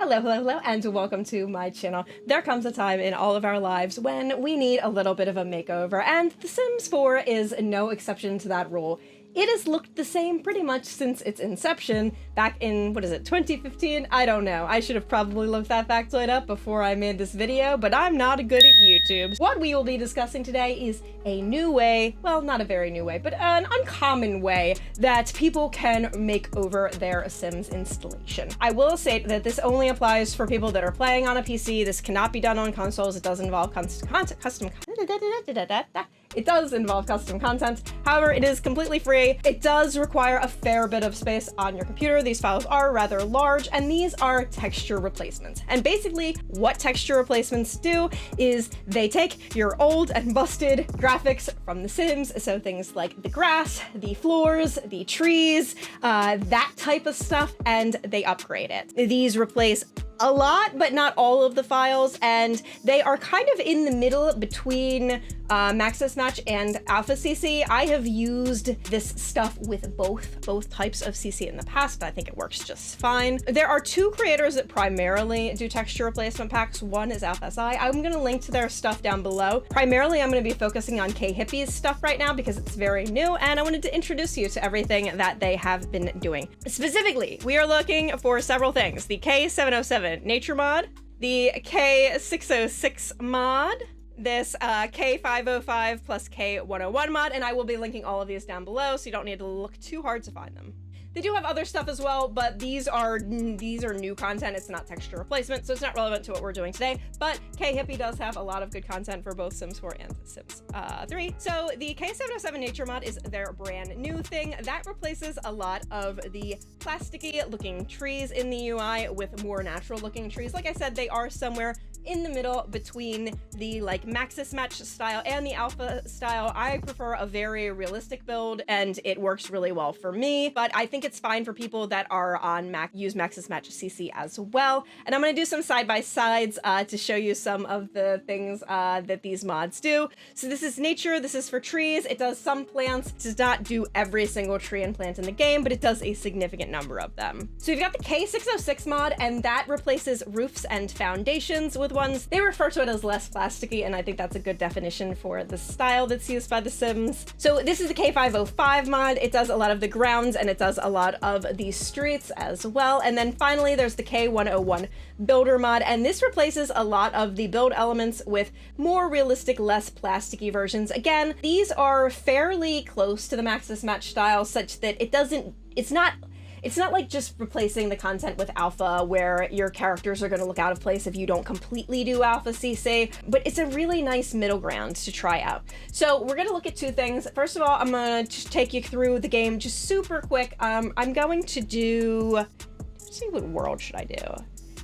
Hello, and welcome to my channel. There comes a time in all of our lives when we need a little bit of a makeover, and The Sims 4 is no exception to that rule. It has looked the same pretty much since its inception, back in, 2015? I don't know. I should have probably looked that factoid up before I made this video, but I'm not good at YouTube. What we will be discussing today is a new way, well, not a very new way, but an uncommon way that people can make over their Sims installation. I will say that this only applies for people that are playing on a PC. This cannot be done on consoles. It does involve It does involve custom content. However, it is completely free. It does require a fair bit of space on your computer. These files are rather large, and these are texture replacements. And basically, what texture replacements do is they take your old and busted graphics from The Sims, so things like the grass, the floors, the trees, that type of stuff, and they upgrade it. These replace a lot, but not all of the files, and they are kind of in the middle between Maxis Match and Alf-Si. I have used this stuff with both types of CC in the past. I think it works just fine. There are two creators that primarily do texture replacement packs. One is Alf-Si. I'm going to link to their stuff down below. Primarily, I'm going to be focusing on K-Hippie's stuff right now because it's very new, and I wanted to introduce you to everything that they have been doing. Specifically, we are looking for several things: the K707 nature mod, the K606 mod, this K505 plus K101 mod, and I will be linking all of these down below, so you don't need to look too hard to find them. They do have other stuff as well, but these are new content. It's not texture replacement, so it's not relevant to what we're doing today. But K-Hippie does have a lot of good content for both Sims 4 and Sims 3. So the K707 nature mod is their brand new thing that replaces a lot of the plasticky looking trees in the UI with more natural looking trees. Like I said, they are somewhere in the middle between the Maxis Match style and the Alpha style. I prefer a very realistic build, and it works really well for me, but I think it's fine for people that are on use Maxis Match CC as well. And I'm going to do some side-by-sides to show you some of the things that these mods do. So this is nature, this is for trees. It does some plants. It does not do every single tree and plant in the game, but it does a significant number of them. So you've got the K606 mod, and that replaces roofs and foundations with ones. They refer to it as less plasticky, and I think that's a good definition for the style that's used by The Sims. So this is the K505 mod. It does a lot of the grounds, and it does a lot of the streets as well. And then finally, there's the K101 builder mod, and this replaces a lot of the build elements with more realistic, less plasticky versions. Again, these are fairly close to the Maxis Match style, such that it's not like just replacing the content with Alpha where your characters are going to look out of place if you don't completely do Alpha CC, but it's a really nice middle ground to try out. So we're going to look at two things. First of all, I'm going to just take you through the game just super quick. I'm going to do, let's see, what world should I do?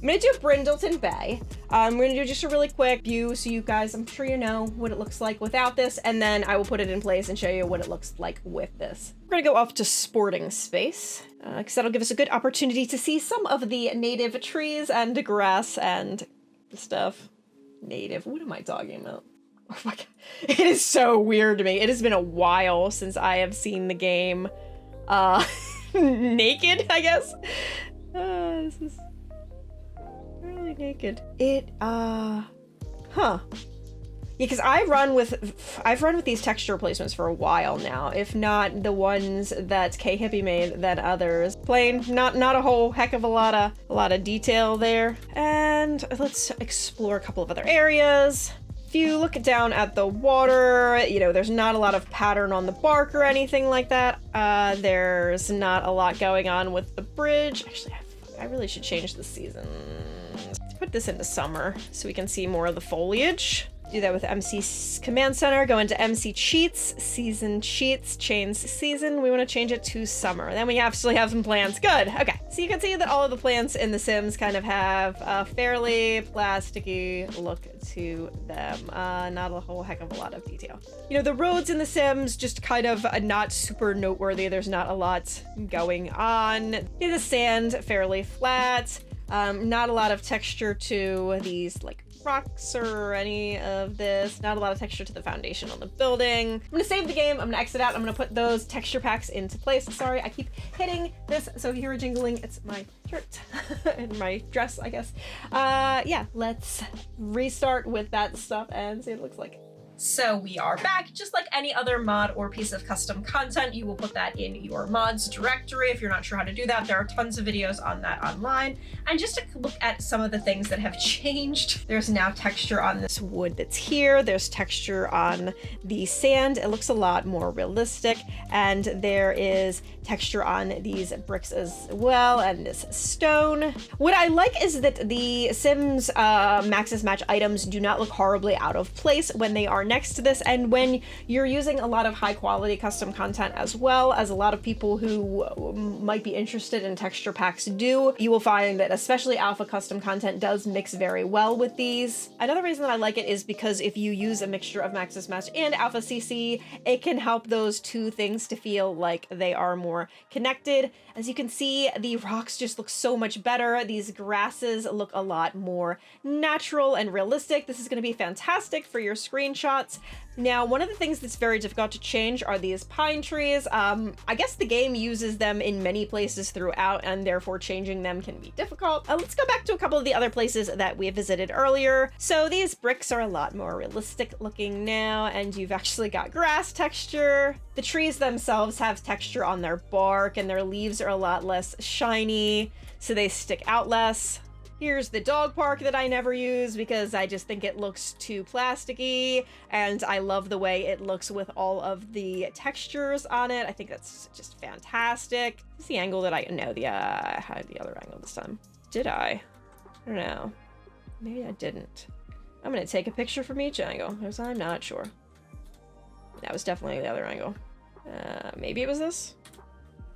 I'm gonna do Brindleton Bay. I'm gonna do just a really quick view so you guys, I'm sure you know what it looks like without this, and then I will put it in place and show you what it looks like with this. We're gonna go off to Sporting Space, because that'll give us a good opportunity to see some of the native trees and grass and stuff. Native, what am I talking about? Oh my god, it is so weird to me. It has been a while since I have seen the game naked, I guess. This is really naked. Yeah, because I've run with these texture replacements for a while now, if not the ones that K-Hippie made, then others. Plain, not a whole heck of a lot of detail there. And let's explore a couple of other areas. If you look down at the water, you know, there's not a lot of pattern on the bark or anything like that. There's not a lot going on with the bridge. Actually, I really should change the seasons. Put this into summer so we can see more of the foliage. Do that with MC Command Center, go into MC Cheats, Season Cheats, change season. We want to change it to summer. Then we actually have some plants. Good, okay. So you can see that all of the plants in The Sims kind of have a fairly plasticky look to them. Not a whole heck of a lot of detail. You know, the roads in The Sims just kind of not super noteworthy. There's not a lot going on. The sand, fairly flat. Not a lot of texture to these like rocks or any of this. Not a lot of texture to the foundation on the building. I'm gonna save the game. I'm gonna exit out. I'm gonna put those texture packs into place. Sorry, I keep hitting this. So if you hear a jingling, it's my shirt and my dress, I guess. Yeah, let's restart with that stuff and see what it looks like. So we are back. Just like any other mod or piece of custom content, you will put that in your mods directory. If you're not sure how to do that, there are tons of videos on that online. And just to look at some of the things that have changed, there's now texture on this wood that's here. There's texture on the sand. It looks a lot more realistic. And there is texture on these bricks as well, and this stone. What I like is that the Sims Maxis Match items do not look horribly out of place when they are next to this, and when you're using a lot of high quality custom content, as well as a lot of people who might be interested in texture packs do, you will find that especially alpha custom content does mix very well with these. Another reason that I like it is because if you use a mixture of Maxis Match and Alpha CC, it can help those two things to feel like they are more connected. As you can see, the rocks just look so much better. These grasses look a lot more natural and realistic. This is going to be fantastic for your screenshots. Now, one of the things that's very difficult to change are these pine trees. I guess the game uses them in many places throughout, and therefore changing them can be difficult. Let's go back to a couple of the other places that we visited earlier. So these bricks are a lot more realistic looking now, and you've actually got grass texture. The trees themselves have texture on their bark, and their leaves are a lot less shiny, so they stick out less. Here's the dog park that I never use because I just think it looks too plasticky, and I love the way it looks with all of the textures on it. I think that's just fantastic. Is the angle that I had the other angle this time. Did I? I don't know. Maybe I didn't. I'm gonna take a picture from each angle because I'm not sure. That was definitely the other angle. Maybe it was this?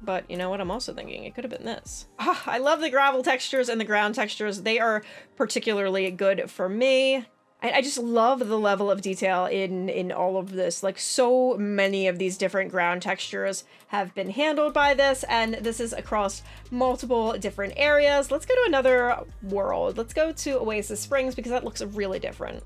But you know what? I'm also thinking it could have been this. I love the gravel textures and the ground textures. They are particularly good for me. I just love the level of detail in all of this. Like, so many of these different ground textures have been handled by this, and this is across multiple different areas. Let's go to another world. Let's go to Oasis Springs because that looks really different.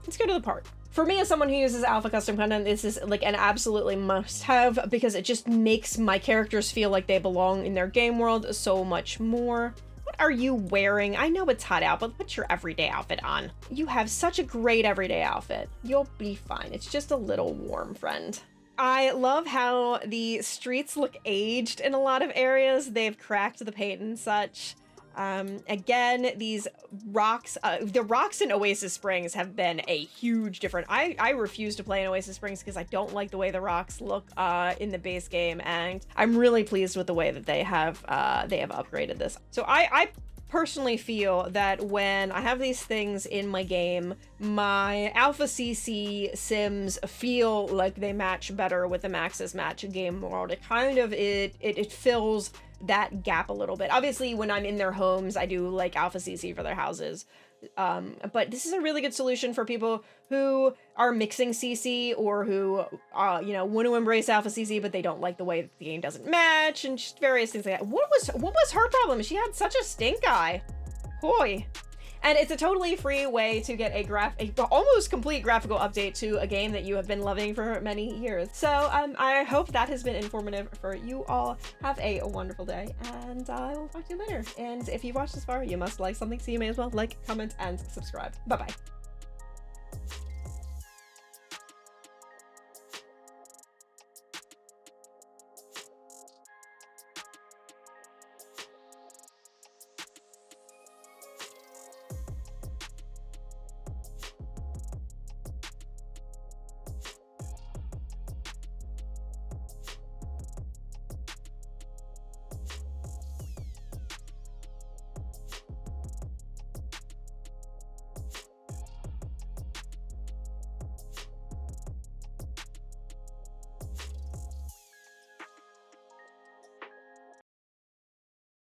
Let's go to the park. For me, as someone who uses alpha custom content, this is like an absolutely must-have because it just makes my characters feel like they belong in their game world so much more. What are you wearing? I know it's hot out, but put your everyday outfit on. You have such a great everyday outfit. You'll be fine. It's just a little warm, friend. I love how the streets look aged in a lot of areas. They've cracked the paint and such. Again, these rocks, the rocks in Oasis Springs have been a huge difference. I refuse to play in Oasis Springs because I don't like the way the rocks look in the base game, and I'm really pleased with the way that they have upgraded this. So I personally feel that when I have these things in my game, my Alpha CC Sims feel like they match better with the Maxis Match game world. It kind of, it fills that gap a little bit. Obviously, when I'm in their homes, I do like Alpha CC for their houses. But this is a really good solution for people who are mixing CC or who, you know, want to embrace Alpha CC, but they don't like the way the game doesn't match and just various things like that. What was her problem? She had such a stink eye. Hoy. And it's a totally free way to get a almost complete graphical update to a game that you have been loving for many years. So I hope that has been informative for you all. Have a wonderful day, and I will talk to you later. And if you've watched this far, you must like something, so you may as well like, comment, and subscribe. Bye-bye.